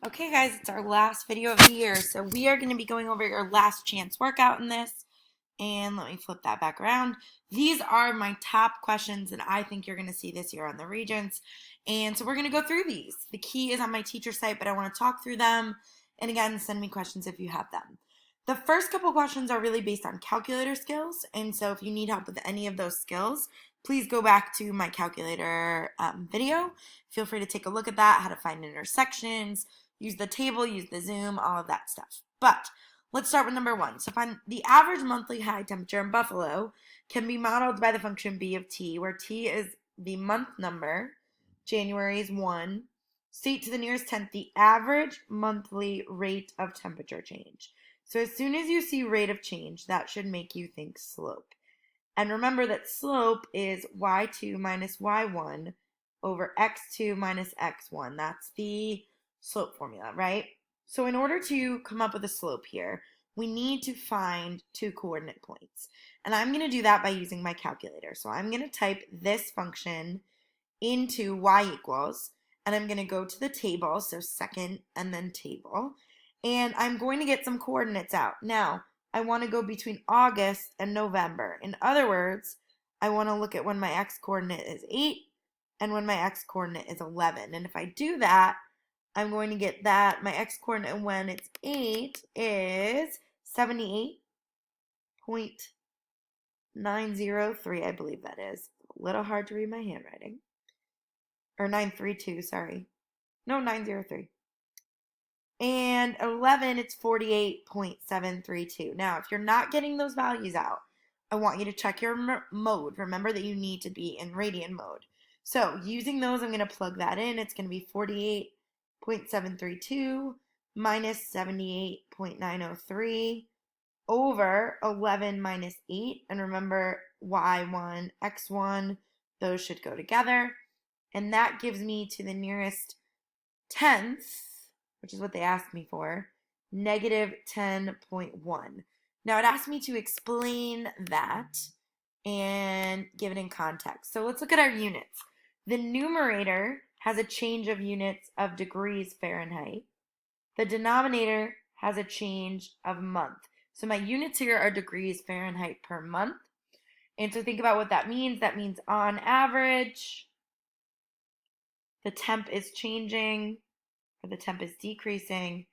Okay guys, it's our last video of the year, so we are going to be going over your last chance workout in this, and let me flip that back around. These are my top questions that I think you're going to see this year on the Regents, and so we're going to go through these. The key is on my teacher site, but I want to talk through them, and again, send me questions if you have them. The first couple questions are really based on calculator skills, and so if you need help with any of those skills, please go back to my calculator video. Feel free to take a look at that, how to find intersections, use the table, use the zoom, all of that stuff. But let's start with number one. So find the average monthly high temperature in Buffalo can be modeled by the function b of t, where t is the month number, January is 1, state to the nearest tenth the average monthly rate of temperature change. So as soon as you see rate of change, that should make you think slope. And remember that slope is y2 minus y1 over x2 minus x1. That's the slope formula, right? So in order to come up with a slope here, we need to find two coordinate points. And I'm going to do that by using my calculator. So I'm going to type this function into y equals, and I'm going to go to the table, so second and then table, and I'm going to get some coordinates out. Now, I want to go between August and November. In other words, I want to look at when my x-coordinate is 8 and when my x-coordinate is 11. And if I do that, I'm going to get that my x-coordinate when it's 8 is 78.903, I believe that is. A little hard to read my handwriting. Or 932, sorry. No, 903. And 11, it's 48.732. Now, if you're not getting those values out, I want you to check your mode. Remember that you need to be in radian mode. So using those, I'm going to plug that in. It's going to be 48.732 minus 78.903 over 11 minus 8. And remember, y1, x1, those should go together. And that gives me to the nearest tenth, which is what they asked me for, negative 10.1. Now it asked me to explain that and give it in context. So let's look at our units. The numerator has a change of units of degrees Fahrenheit. The denominator has a change of month. So my units here are degrees Fahrenheit per month. And so think about what that means. That means on average, the temp is changing, or the temp is decreasing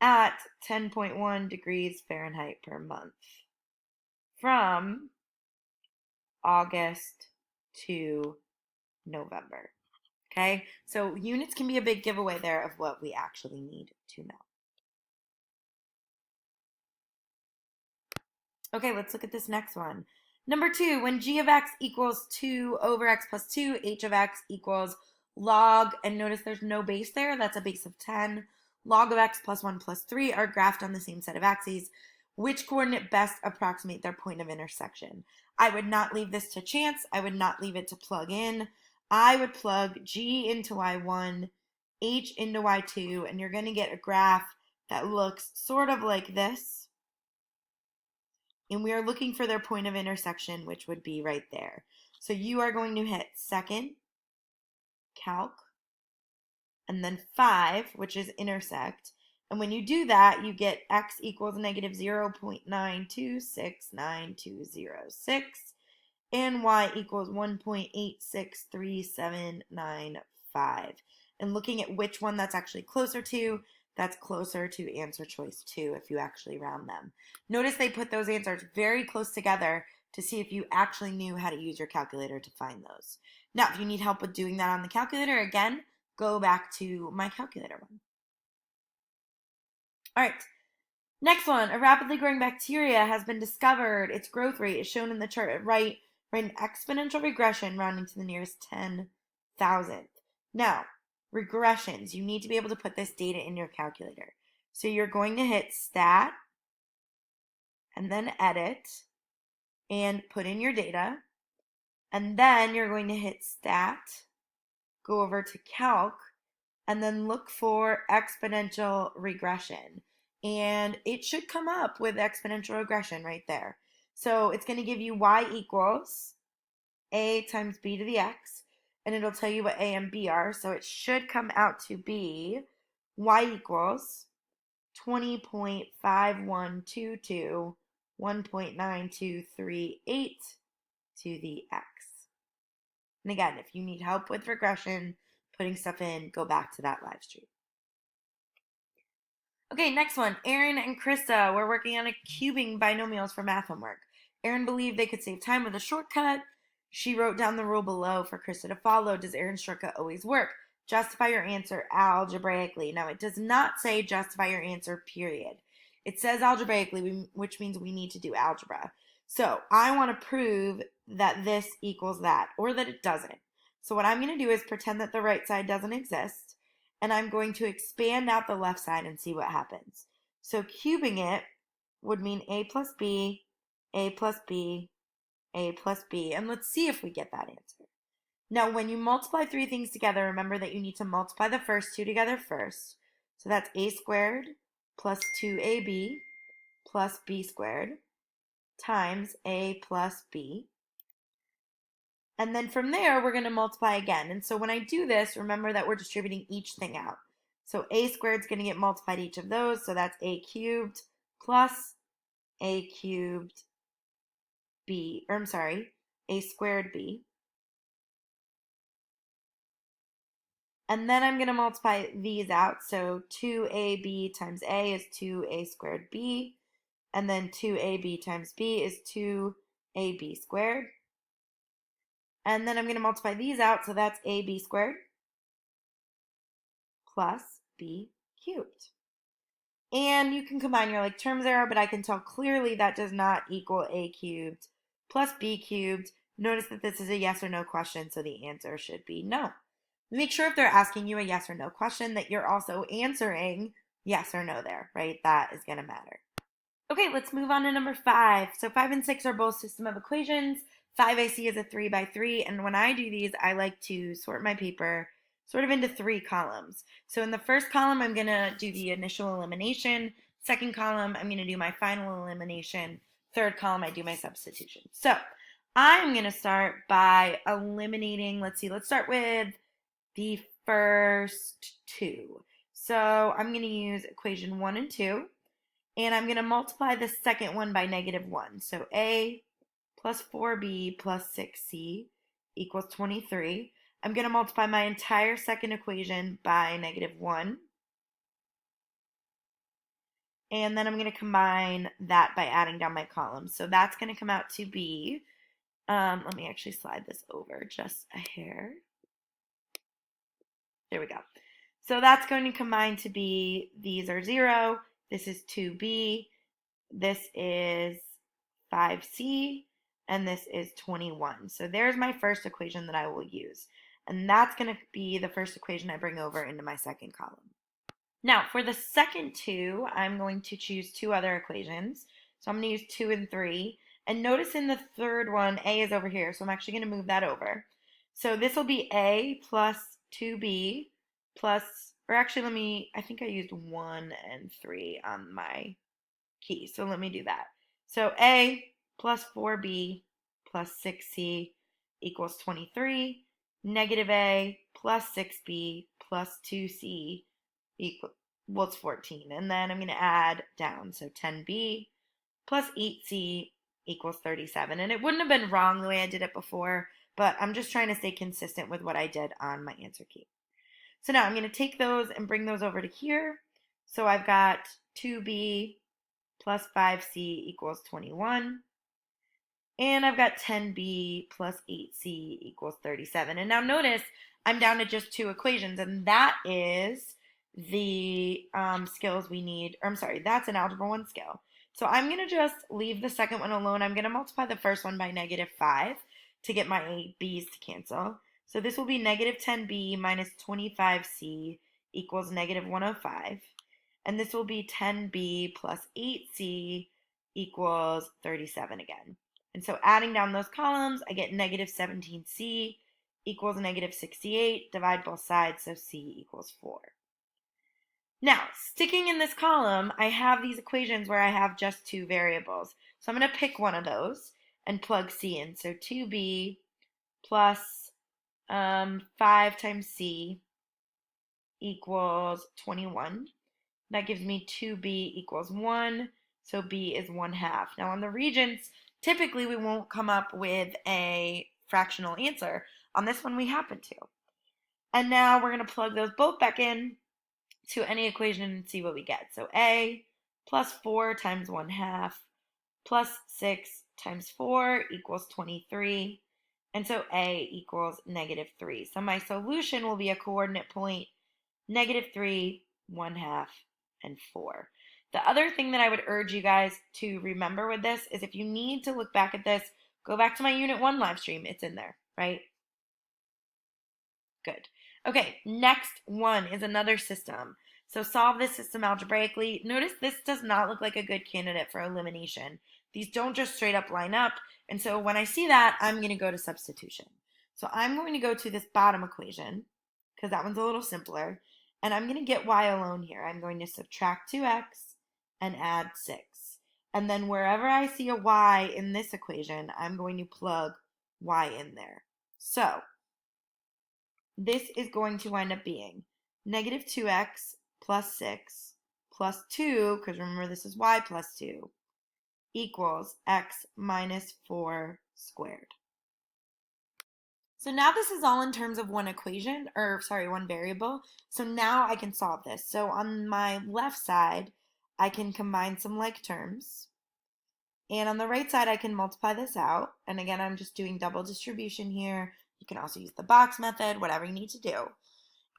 at 10.1 degrees Fahrenheit per month from August to November. Okay, so units can be a big giveaway there of what we actually need to know. Okay, let's look at this next one. Number 2, when g of x equals 2 over x plus 2, h of x equals log, and notice there's no base there, that's a base of 10. Log of x plus 1 plus 3 are graphed on the same set of axes. Which coordinate best approximate their point of intersection? I would not leave this to chance. I would not leave it to plug in. I would plug g into y1, h into y2, and you're going to get a graph that looks sort of like this. And we are looking for their point of intersection, which would be right there. So you are going to hit second, calc, and then 5, which is intersect. And when you do that, you get x equals negative 0.9269206, and y equals 1.863795. And looking at which one that's actually closer to, that's closer to answer choice 2 if you actually round them. Notice they put those answers very close together to see if you actually knew how to use your calculator to find those. Now, if you need help with doing that on the calculator, again, go back to my calculator one. All right, next one. A rapidly growing bacteria has been discovered. Its growth rate is shown in the chart at right. Write an exponential regression rounding to the nearest 10,000th. Now, regressions, you need to be able to put this data in your calculator. So you're going to hit stat and then edit and put in your data. And then you're going to hit stat, go over to calc, and then look for exponential regression. And it should come up with exponential regression right there. So it's going to give you y equals a times b to the x, and it'll tell you what a and b are. So it should come out to be y equals 20.5122 1.9238 to the x. And again, if you need help with regression, putting stuff in, go back to that live stream. Okay, next one. Aaron and Krista were working on cubing binomials for math homework. Aaron believed they could save time with a shortcut. She wrote down the rule below for Krista to follow. Does Aaron's shortcut always work? Justify your answer algebraically. Now, it does not say justify your answer, period. It says algebraically, which means we need to do algebra. So I want to prove that this equals that, or that it doesn't. So what I'm going to do is pretend that the right side doesn't exist, and I'm going to expand out the left side and see what happens. So cubing it would mean a plus b, a plus b, a plus b, and let's see if we get that answer. Now, when you multiply three things together, remember that you need to multiply the first two together first. So that's a squared plus 2ab plus b squared times a plus b. And then from there, we're going to multiply again. And so when I do this, remember that we're distributing each thing out. So a squared is going to get multiplied each of those. So that's a cubed plus a cubed b, or I'm sorry, a squared b. And then I'm going to multiply these out. So 2ab times a is 2a squared b. And then 2ab times b is 2ab squared. And then I'm going to multiply these out. So that's ab squared plus b cubed. And you can combine your like terms there, but I can tell clearly that does not equal a cubed plus b cubed. Notice that this is a yes or no question, so the answer should be no. Make sure if they're asking you a yes or no question that you're also answering yes or no there, right? That is going to matter. Okay, let's move on to number 5. So 5 and 6 are both system of equations. 5 I see as a 3 by 3, and when I do these, I like to sort my paper sort of into 3 columns. So in the first column, I'm going to do the initial elimination. Second column, I'm going to do my final elimination. Third column, I do my substitution. So I'm going to start by eliminating, let's start with the first 2. So I'm going to use equation 1 and 2. And I'm going to multiply the second one by -1. So a plus 4b plus 6c equals 23. I'm going to multiply my entire second equation by -1. And then I'm going to combine that by adding down my columns. So that's going to come out to be, let me actually slide this over just a hair. There we go. So that's going to combine to be, these are 0. This is 2b. This is 5c, and this is 21. So there's my first equation that I will use. And that's going to be the first equation I bring over into my second column. Now, for the second 2, I'm going to choose 2 other equations. So I'm going to use 2 and 3. And notice in the third one, a is over here. So I'm actually going to move that over. So this will be a plus 2b plus, or actually I think I used 1 and 3 on my key. So let me do that. So a plus 4b plus 6c equals 23. Negative a plus 6b plus 2c equals 14. And then I'm going to add down. So 10b plus 8c equals 37. And it wouldn't have been wrong the way I did it before, but I'm just trying to stay consistent with what I did on my answer key. So now I'm going to take those and bring those over to here. So I've got 2b plus 5c equals 21. And I've got 10b plus 8c equals 37. And now notice I'm down to just 2 equations, and that is the skills we need. Or I'm sorry, that's an Algebra 1 skill. So I'm going to just leave the second one alone. I'm going to multiply the first one by -5 to get my b's to cancel. So this will be -10b minus 25c equals -105. And this will be 10b plus 8c equals 37 again. And so adding down those columns, I get -17c equals -68. Divide both sides, so c equals 4. Now, sticking in this column, I have these equations where I have just 2 variables. So I'm going to pick one of those and plug c in. So 2b plus 5 times c equals 21. That gives me 2b equals 1, so b is 1/2. Now on the Regents, typically we won't come up with a fractional answer. On this one we happen to. And now we're going to plug those both back in to any equation and see what we get. So a plus 4 times 1/2 plus 6 times 4 equals 23. And so a equals -3. So my solution will be a coordinate point -3, 1/2, and 4. The other thing that I would urge you guys to remember with this is if you need to look back at this, go back to my Unit 1 live stream. It's in there, right? Good. Okay, next one is another system. So solve this system algebraically. Notice this does not look like a good candidate for elimination. These don't just straight up line up. And so when I see that, I'm going to go to substitution. So I'm going to go to this bottom equation, because that one's a little simpler. And I'm going to get y alone here. I'm going to subtract 2x and add 6. And then wherever I see a y in this equation, I'm going to plug y in there. So this is going to wind up being -2x plus 6 plus 2, because remember this is y plus 2, equals x minus 4 squared. So now this is all in terms of one equation, or sorry, one variable. So now I can solve this. So on my left side, I can combine some like terms. And on the right side, I can multiply this out. And again, I'm just doing double distribution here. You can also use the box method, whatever you need to do.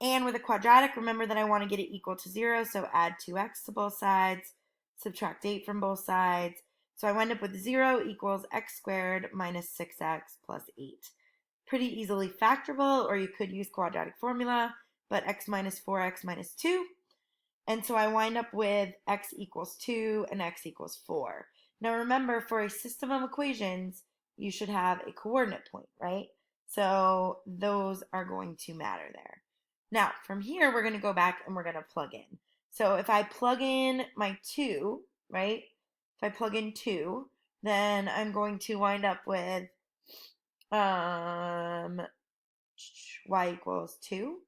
And with a quadratic, remember that I want to get it equal to 0, so add 2x to both sides, subtract 8 from both sides. So I wind up with 0 equals x squared minus 6x plus 8. Pretty easily factorable, or you could use quadratic formula, but x minus 4x minus 2. And so I wind up with x equals 2 and x equals 4. Now remember, for a system of equations, you should have a coordinate point, right? So those are going to matter there. Now, from here, we're going to go back and we're going to plug in. So if I plug in my 2, right? If I plug in 2, then I'm going to wind up with y equals 2.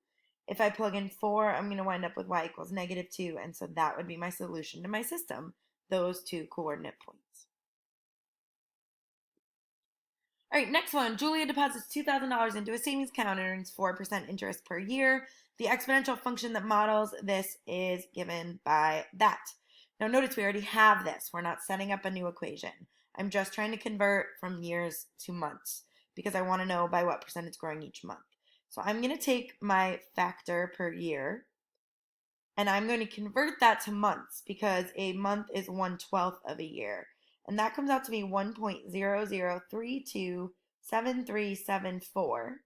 If I plug in 4, I'm going to wind up with y equals -2, and so that would be my solution to my system, those two coordinate points. All right, next one. Julia deposits $2,000 into a savings account and earns 4% interest per year. The exponential function that models this is given by that. Now notice we already have this. We're not setting up a new equation. I'm just trying to convert from years to months because I want to know by what percent it's growing each month. So I'm going to take my factor per year and I'm going to convert that to months because a month is 1/12 of a year. And that comes out to be 1.00327374.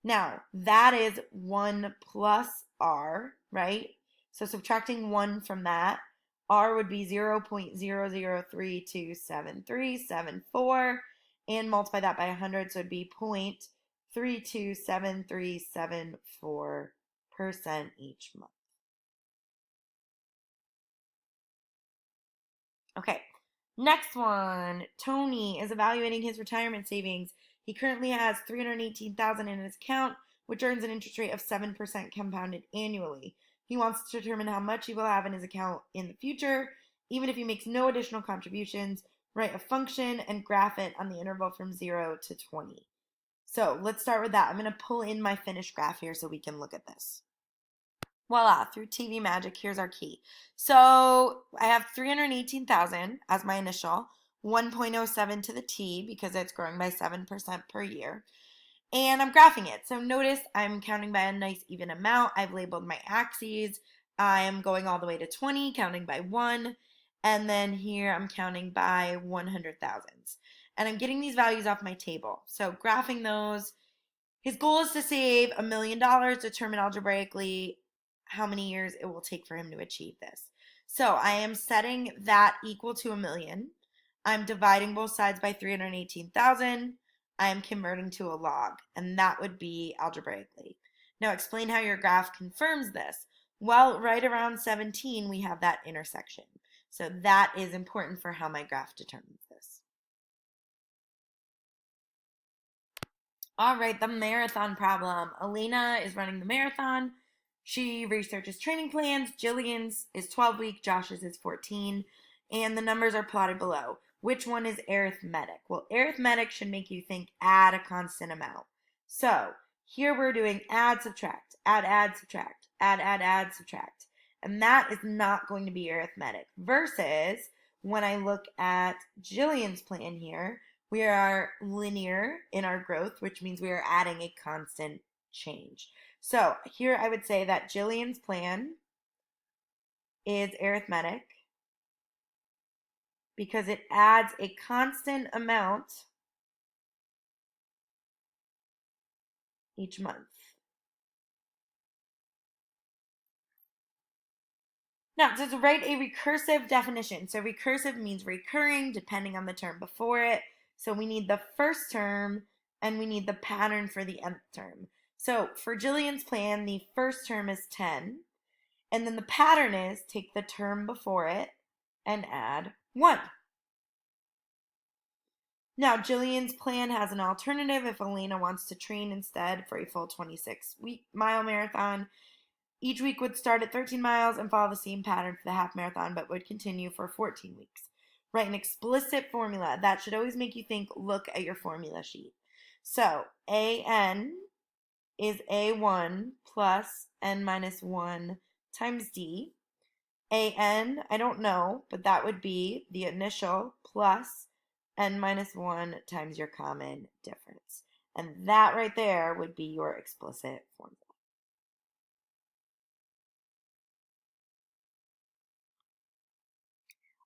Now, that is 1 plus r, right? So subtracting 1 from that, r would be 0.00327374, and multiply that by 100, so it'd be 0.327374% each month. Okay, next one. Tony is evaluating his retirement savings. He currently has $318,000 in his account, which earns an interest rate of 7% compounded annually. He wants to determine how much he will have in his account in the future, even if he makes no additional contributions. Write a function and graph it on the interval from 0 to 20. So let's start with that. I'm going to pull in my finished graph here so we can look at this. Voila, through TV magic, here's our key. So I have 318,000 as my initial, 1.07 to the t because it's growing by 7% per year. And I'm graphing it. So notice I'm counting by a nice even amount. I've labeled my axes. I'm going all the way to 20, counting by 1. And then here I'm counting by 100,000s. And I'm getting these values off my table. So graphing those, his goal is to save $1 million, determine algebraically how many years it will take for him to achieve this. So I am setting that equal to 1 million. I'm dividing both sides by 318,000. I am converting to a log, and that would be algebraically. Now explain how your graph confirms this. Well, right around 17, we have that intersection. So that is important for how my graph determines this. All right, the marathon problem. Elena is running the marathon. She researches training plans. Jillian's is 12-week, Josh's is 14, and the numbers are plotted below. Which one is arithmetic? Well, arithmetic should make you think add a constant amount. So here we're doing add, subtract, add, subtract, add, subtract. And that is not going to be arithmetic. Versus when I look at Jillian's plan here, we are linear in our growth, which means we are adding a constant change. So here I would say that Jillian's plan is arithmetic because it adds a constant amount each month. Now, to write a recursive definition. So recursive means recurring depending on the term before it. So we need the first term and we need the pattern for the nth term. So for Jillian's plan, the first term is 10. And then the pattern is take the term before it and add 1. Now, Jillian's plan has an alternative if Elena wants to train instead for a full 26-mile marathon. Each week would start at 13 miles and follow the same pattern for the half marathon, but would continue for 14 weeks. Write an explicit formula. That should always make you think, look at your formula sheet. So, AN is A1 plus N minus 1 times D. AN, I don't know, but that would be the initial plus N minus 1 times your common difference. And that right there would be your explicit formula.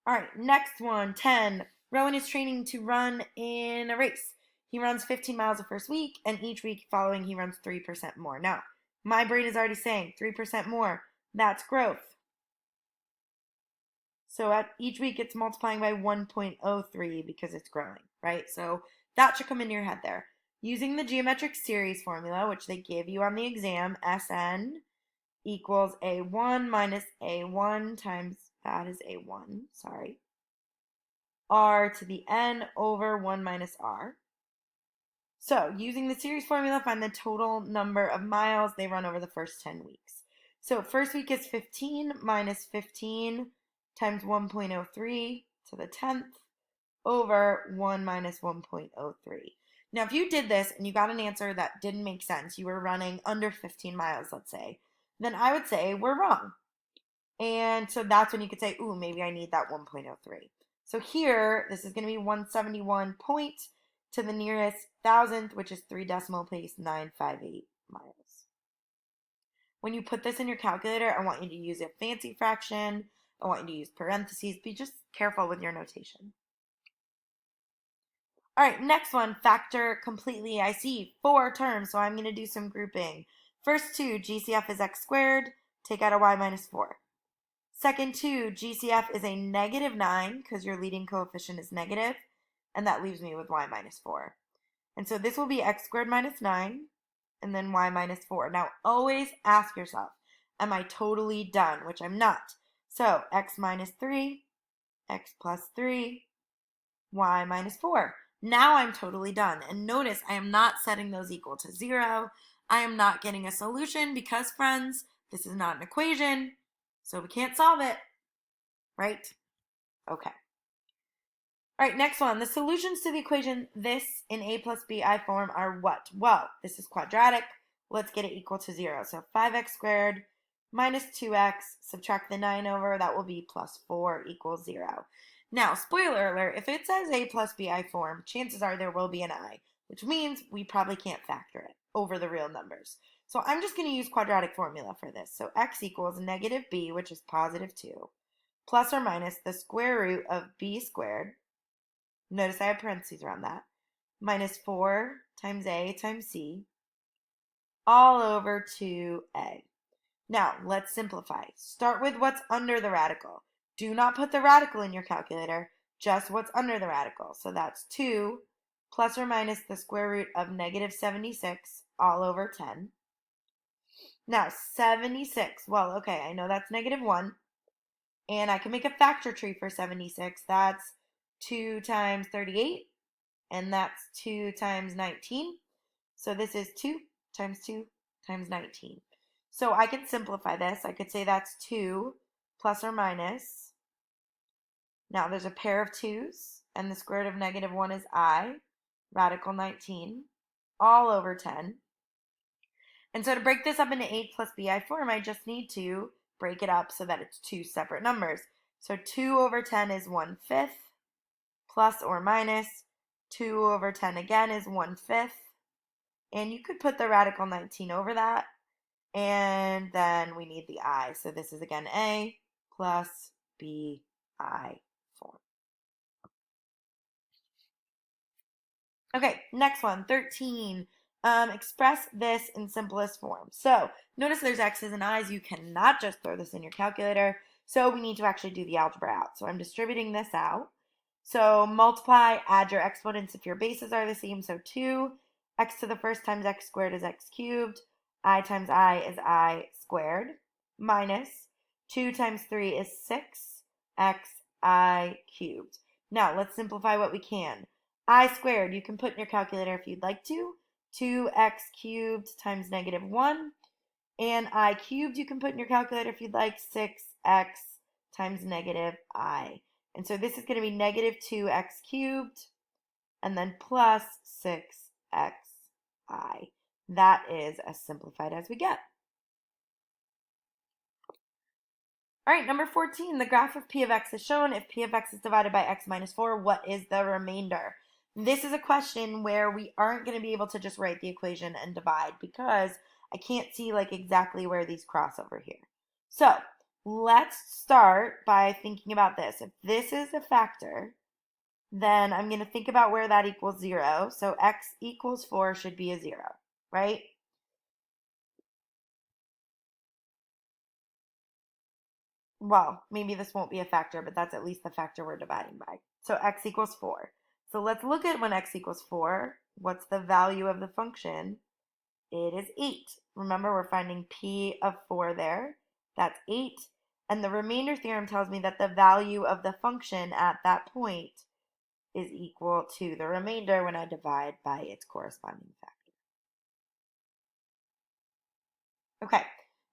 All right, next one, 10. Rowan is training to run in a race. He runs 15 miles the first week, and each week following he runs 3% more. Now, my brain is already saying 3% more. That's growth. So at each week it's multiplying by 1.03 because it's growing, right? So that should come into your head there. Using the geometric series formula, which they give you on the exam, Sn equals A1 minus A1 times, that is A1, sorry, R to the N over 1 minus R. So using the series formula, find the total number of miles they run over the first 10 weeks. So first week is 15 minus 15 times 1.03 to the 10th over 1 minus 1.03. Now, if you did this and you got an answer that didn't make sense, you were running under 15 miles, let's say, then I would say we're wrong. And so that's when you could say, ooh, maybe I need that 1.03. So here, this is going to be 171 point to the nearest thousandth, which is 3 decimal place, 958 miles. When you put this in your calculator, I want you to use a fancy fraction. I want you to use parentheses. Be just careful with your notation. All right, next one, factor completely. I see 4 terms, so I'm going to do some grouping. First two, GCF is x squared. Take out a y minus 4. Second two, GCF is a negative 9 because your leading coefficient is negative, and that leaves me with y minus 4. And so this will be x squared minus 9, and then y minus 4. Now, always ask yourself, am I totally done? Which I'm not. So x minus 3, x plus 3, y minus 4. Now I'm totally done. And notice I am not setting those equal to 0. I am not getting a solution because, friends, this is not an equation, so we can't solve it, right? Okay. All right, next one. The solutions to the equation this in a plus bi form are what? Well, this is quadratic. Let's get it equal to 0. So 5x squared minus 2x, subtract the 9 over, that will be plus 4 equals 0. Now, spoiler alert, if it says a plus bi form, chances are there will be an I, which means we probably can't factor it over the real numbers. So I'm just going to use quadratic formula for this. So x equals negative b, which is positive 2, plus or minus the square root of b squared. Notice I have parentheses around that. Minus 4 times a times c, all over 2a. Now, let's simplify. Start with what's under the radical. Do not put the radical in your calculator, just what's under the radical. So that's 2 plus or minus the square root of negative 76 all over 10. Now, 76, well, okay, I know that's negative 1. And I can make a factor tree for 76. That's 2 times 38, and that's 2 times 19. So this is 2 times 2 times 19. So I could simplify this. I could say that's 2 plus or minus. Now there's a pair of 2's, and the square root of negative 1 is I, radical 19, all over 10. And so to break this up into 8 plus bi form, I just need to break it up so that it's two separate numbers. So 2 over 10 is 1/5, plus or minus 2 over 10 again is 1/5. And you could put the radical 19 over that. And then we need the I. So this is again A plus bi form. Okay, next one, 13. Express this in simplest form. So notice there's x's and i's. You cannot just throw this in your calculator. So we need to actually do the algebra out. So I'm distributing this out. So multiply, add your exponents if your bases are the same. So 2, x to the first times x squared is x cubed. I times I is I squared. Minus 2 times 3 is 6xi cubed. Now let's simplify what we can. I squared, you can put in your calculator if you'd like to. 2x cubed times negative 1. And I cubed, you can put in your calculator if you'd like. 6x times negative I. And so this is going to be negative 2x cubed and then plus 6xi. That is as simplified as we get. All right, number 14, the graph of p of x is shown. If p of x is divided by x minus 4, what is the remainder? This is a question where we aren't going to be able to just write the equation and divide because I can't see like exactly where these cross over here. So let's start by thinking about this. If this is a factor, then I'm going to think about where that equals 0. So x equals 4 should be a 0, right? Well, maybe this won't be a factor, but that's at least the factor we're dividing by. So x equals 4. So let's look at when x equals 4. What's the value of the function? It is 8. Remember, we're finding p of 4 there. That's 8. And the remainder theorem tells me that the value of the function at that point is equal to the remainder when I divide by its corresponding factor. Okay,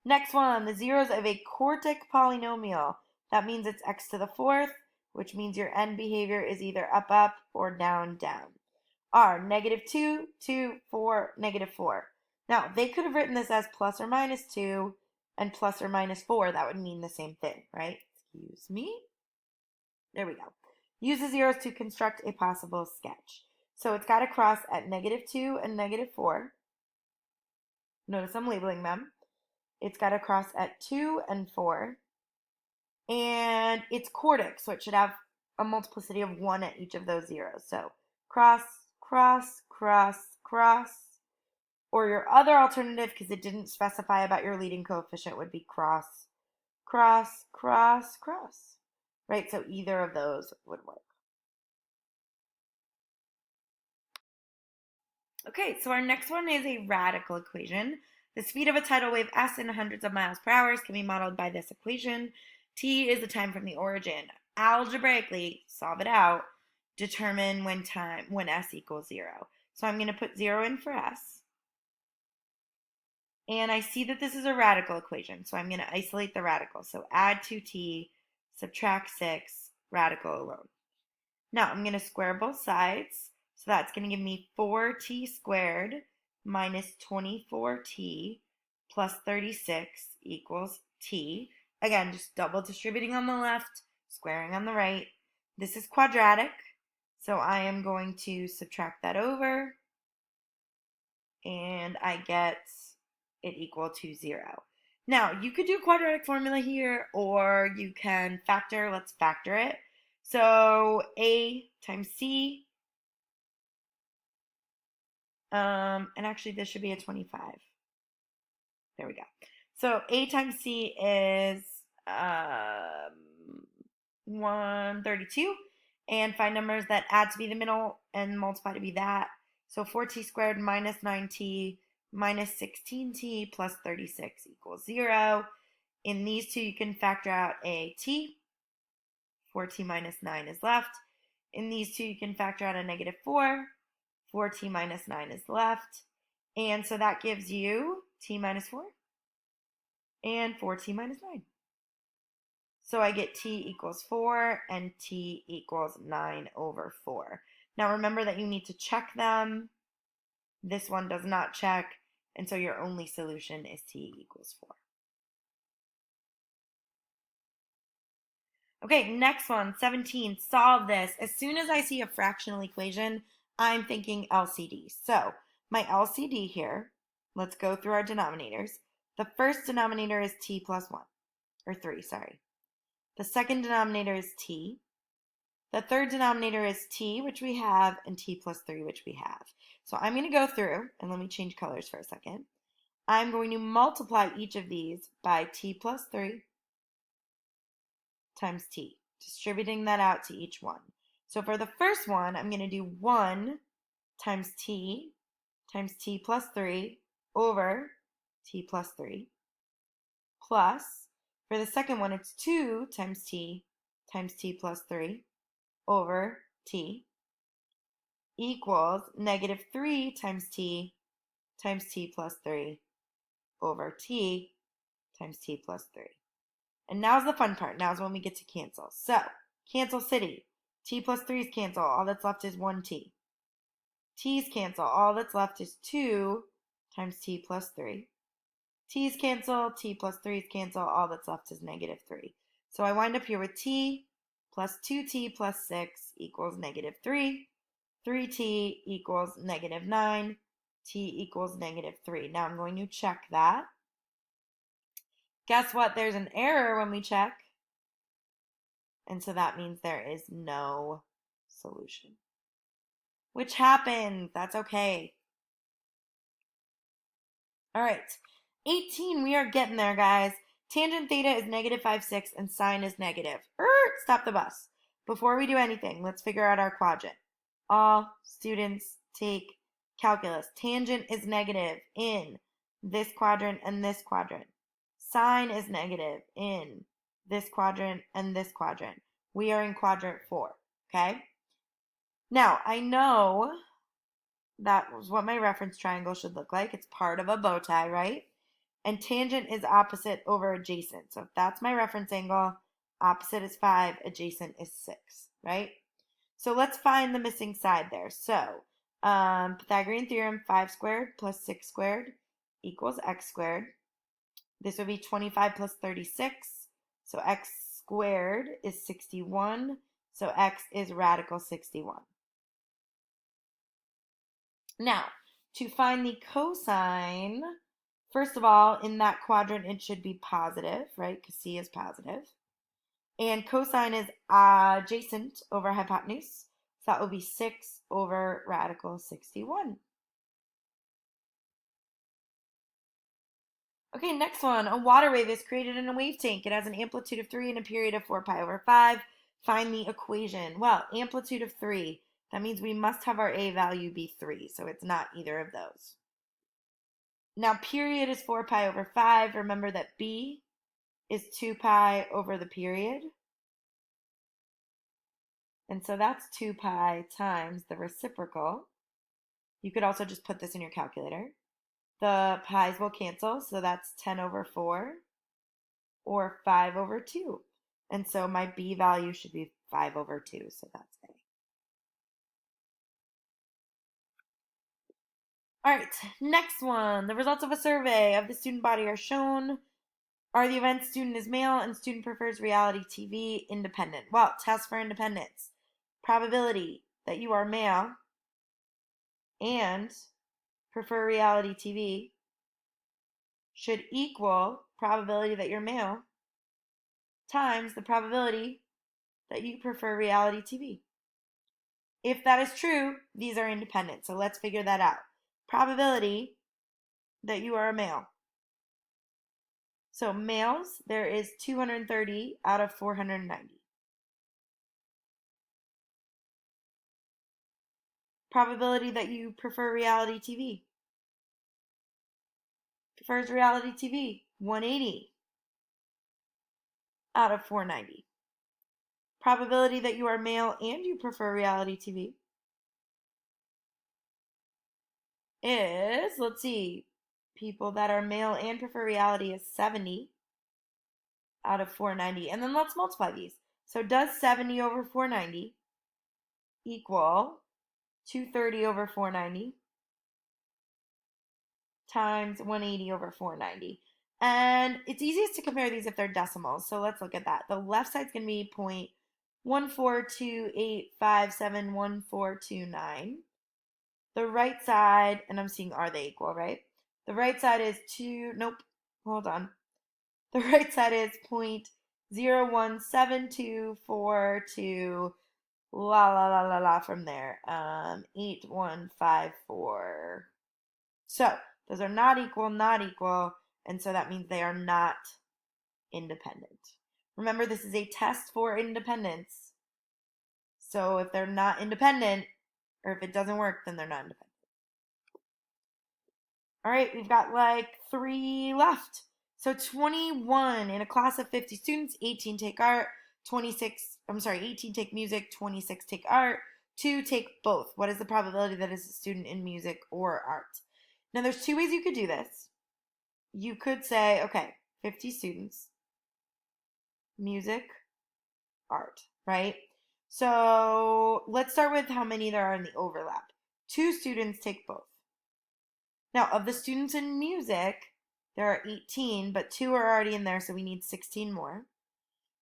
next one, the zeros of a quartic polynomial. That means it's x to the fourth, which means your end behavior is either up, up, or down, down. Are negative 2, 2, 4, negative 4. Now, they could have written this as plus or minus 2 and plus or minus 4. That would mean the same thing, right? Excuse me. There we go. Use the zeros to construct a possible sketch. So it's got to cross at negative 2 and negative 4. Notice I'm labeling them. It's got to cross at 2 and 4. And it's quartic, so it should have a multiplicity of 1 at each of those zeros. So cross, cross, cross, cross. Or your other alternative, because it didn't specify about your leading coefficient, would be cross, cross, cross, cross. Right? So either of those would work. Okay, so our next one is a radical equation. The speed of a tidal wave s in hundreds of miles per hour can be modeled by this equation. T is the time from the origin. Algebraically, solve it out. Determine when s equals 0. So I'm going to put 0 in for s. And I see that this is a radical equation, so I'm going to isolate the radical. So add 2t, subtract 6, radical alone. Now I'm going to square both sides. So that's going to give me 4t squared minus 24t plus 36 equals t. Again, just double distributing on the left, squaring on the right. This is quadratic, so I am going to subtract that over, and I get it equal to 0. Now, you could do a quadratic formula here, or you can factor. Let's factor it. So a times c, and actually this should be a 25. There we go. So a times c is 132, and find numbers that add to be the middle and multiply to be that. So 4t squared minus 9t minus 16t plus 36 equals 0. In these two, you can factor out a t. 4t minus 9 is left. In these two, you can factor out a negative 4. 4t minus 9 is left. And so that gives you t minus 4. and 4t minus 9. So I get t equals 4 and t equals 9 over 4. Now remember that you need to check them. This one does not check, and so your only solution is t equals 4. Okay, next one, 17. Solve this. As soon as I see a fractional equation, I'm thinking LCD. So my LCD here, let's go through our denominators. The first denominator is t plus 1, or 3, sorry. The second denominator is t. The third denominator is t, which we have, and t plus 3, which we have. So I'm going to go through, and let me change colors for a second. I'm going to multiply each of these by t plus 3 times t, distributing that out to each one. So for the first one, I'm going to do 1 times t plus 3 over t plus 3, plus, for the second one, it's 2 times t plus 3 over t, equals negative 3 times t plus 3 over t times t plus 3. And now's the fun part. Now's when we get to cancel. So, cancel city. T plus 3's cancel. All that's left is 1t. T's cancel. All that's left is 2 times t plus 3. T's cancel. T plus 3's cancel. All that's left is negative 3. So I wind up here with t plus 2t plus 6 equals negative 3. 3t equals negative 9. T equals negative 3. Now I'm going to check that. Guess what? There's an error when we check. And so that means there is no solution. Which happens. That's okay. All right. 18. We are getting there, guys. Tangent theta is negative 5, 6, and sine is negative. Stop the bus. Before we do anything, let's figure out our quadrant. All students take calculus. Tangent is negative in this quadrant and this quadrant. Sine is negative in this quadrant and this quadrant. We are in quadrant 4, okay? Now, I know that was what my reference triangle should look like. It's part of a bow tie, right? And tangent is opposite over adjacent. So if that's my reference angle, opposite is 5, adjacent is 6, right? So let's find the missing side there. So Pythagorean theorem, 5 squared plus 6 squared equals x squared. This would be 25 plus 36. So x squared is 61. So x is radical 61. Now, to find the cosine, first of all, in that quadrant, it should be positive, right? Because c is positive. And cosine is adjacent over hypotenuse. So that would be 6 over radical 61. Okay, next one. A water wave is created in a wave tank. It has an amplitude of 3 and a period of 4 pi over 5. Find the equation. Well, amplitude of 3. That means we must have our a value be 3, so it's not either of those. Now, period is 4 pi over 5. Remember that b is 2 pi over the period. And so that's 2 pi times the reciprocal. You could also just put this in your calculator. The pi's will cancel, so that's 10 over 4 or 5 over 2. And so my b value should be 5 over 2, so that's a. All right, next one. The results of a survey of the student body are shown. Are the events student is male and student prefers reality TV independent? Well, test for independence. Probability that you are male and prefer reality TV should equal probability that you're male times the probability that you prefer reality TV. If that is true, these are independent. So let's figure that out. Probability that you are a male. So males, there is 230 out of 490. Probability that you prefer reality TV. Prefers reality TV, 180 out of 490. Probability that you are male and you prefer reality TV is, let's see, people that are male and prefer reality is 70 out of 490. And then let's multiply these. So does 70 over 490 equal 230 over 490 times 180 over 490? And it's easiest to compare these if they're decimals. So let's look at that. The left side's going to be 0.14285711429. The right side, and I'm seeing are they equal, right? The right side is nope, hold on. The right side is 0.017242 la from there. 8154. So those are not equal, and so that means they are not independent. Remember, this is a test for independence. So if they're not independent, or if it doesn't work, then they're not independent. All right, we've got like 3 left. So 21 in a class of 50 students, 18 take art, 18 take music, 26 take art, 2 take both. What is the probability that is a student in music or art? Now there's 2 ways you could do this. You could say, okay, 50 students, music, art, right? So let's start with how many there are in the overlap. 2 students take both. Now, of the students in music, there are 18, but 2 are already in there, so we need 16 more.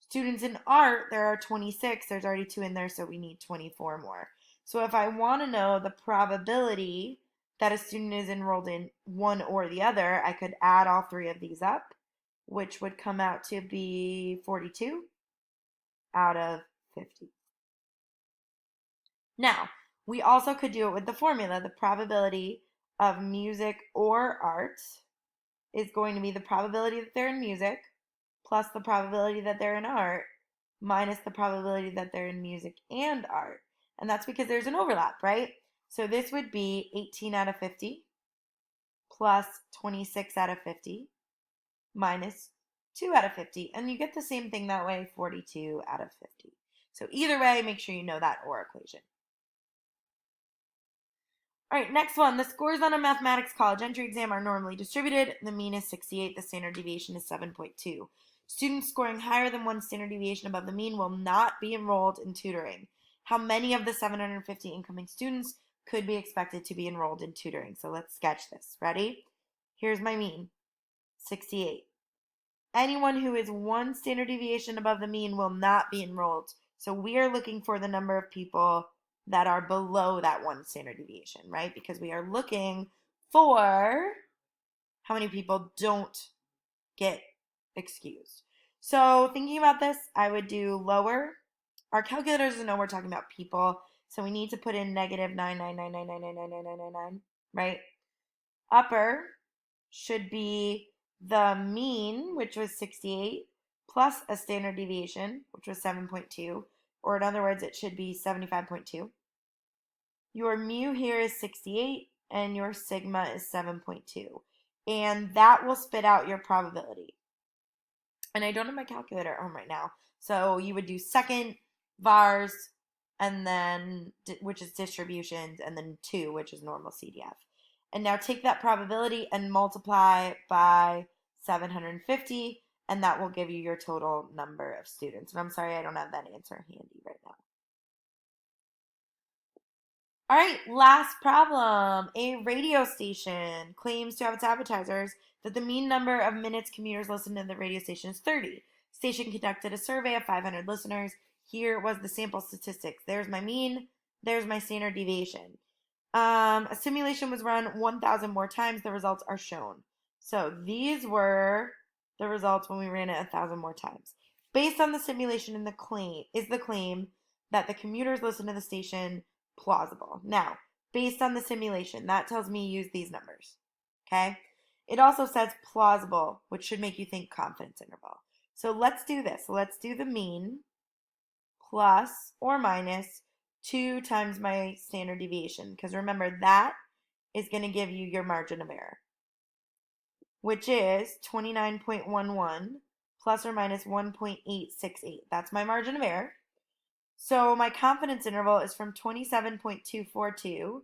Students in art, there are 26. There's already 2 in there, so we need 24 more. So if I want to know the probability that a student is enrolled in one or the other, I could add all 3 of these up, which would come out to be 42 out of 50. Now, we also could do it with the formula. The probability of music or art is going to be the probability that they're in music plus the probability that they're in art minus the probability that they're in music and art. And that's because there's an overlap, right? So this would be 18 out of 50 plus 26 out of 50 minus 2 out of 50. And you get the same thing that way, 42 out of 50. So either way, make sure you know that OR equation. All right, next one. The scores on a mathematics college entry exam are normally distributed. The mean is 68. The standard deviation is 7.2. Students scoring higher than 1 standard deviation above the mean will not be enrolled in tutoring. How many of the 750 incoming students could be expected to be enrolled in tutoring? So let's sketch this. Ready? Here's my mean, 68. Anyone who is 1 standard deviation above the mean will not be enrolled. So we are looking for the number of people that are below that 1 standard deviation, right? Because we are looking for how many people don't get excused. So thinking about this, I would do lower. Our calculator doesn't know we're talking about people, so we need to put in negative 99999999999, right? Upper should be the mean, which was 68, plus a standard deviation, which was 7.2, or in other words, it should be 75.2. Your mu here is 68 and your sigma is 7.2. And that will spit out your probability. And I don't have my calculator at home right now. So you would do second, vars, and then, which is distributions, and then 2, which is normal CDF. And now take that probability and multiply by 750, and that will give you your total number of students. And I'm sorry I don't have that answer handy right now. All right, last problem. A radio station claims to have its advertisers that the mean number of minutes commuters listen to the radio station is 30. Station conducted a survey of 500 listeners. Here was the sample statistics. There's my mean. There's my standard deviation. A simulation was run 1,000 more times. The results are shown. So these were the results when we ran it 1,000 more times. Based on the simulation and the claim that the commuters listen to the station plausible. Now, based on the simulation, that tells me use these numbers, okay? It also says plausible, which should make you think confidence interval. So let's do this. Let's do the mean plus or minus 2 times my standard deviation, because remember, that is going to give you your margin of error, which is 29.11 plus or minus 1.868. That's my margin of error. So my confidence interval is from 27.242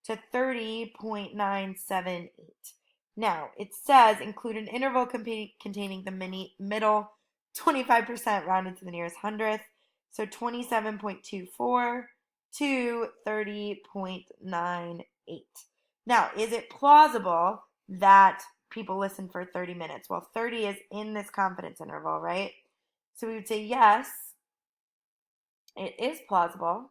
to 30.978. Now, it says include an interval containing the middle 25% rounded to the nearest hundredth. So 27.24 to 30.98. Now, is it plausible that people listen for 30 minutes? Well, 30 is in this confidence interval, right? So we would say yes, it is plausible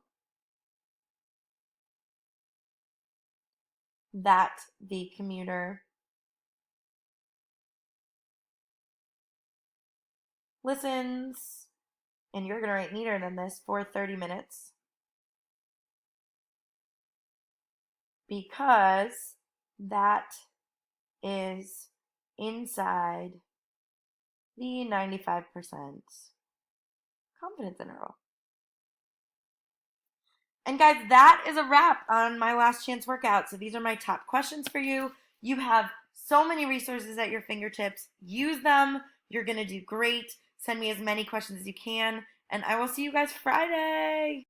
that the commuter listens, and you're going to write neater than this, for 30 minutes because that is inside the 95% confidence interval. And guys, that is a wrap on my last chance workout. So these are my top questions for you. You have so many resources at your fingertips. Use them. You're going to do great. Send me as many questions as you can. And I will see you guys Friday.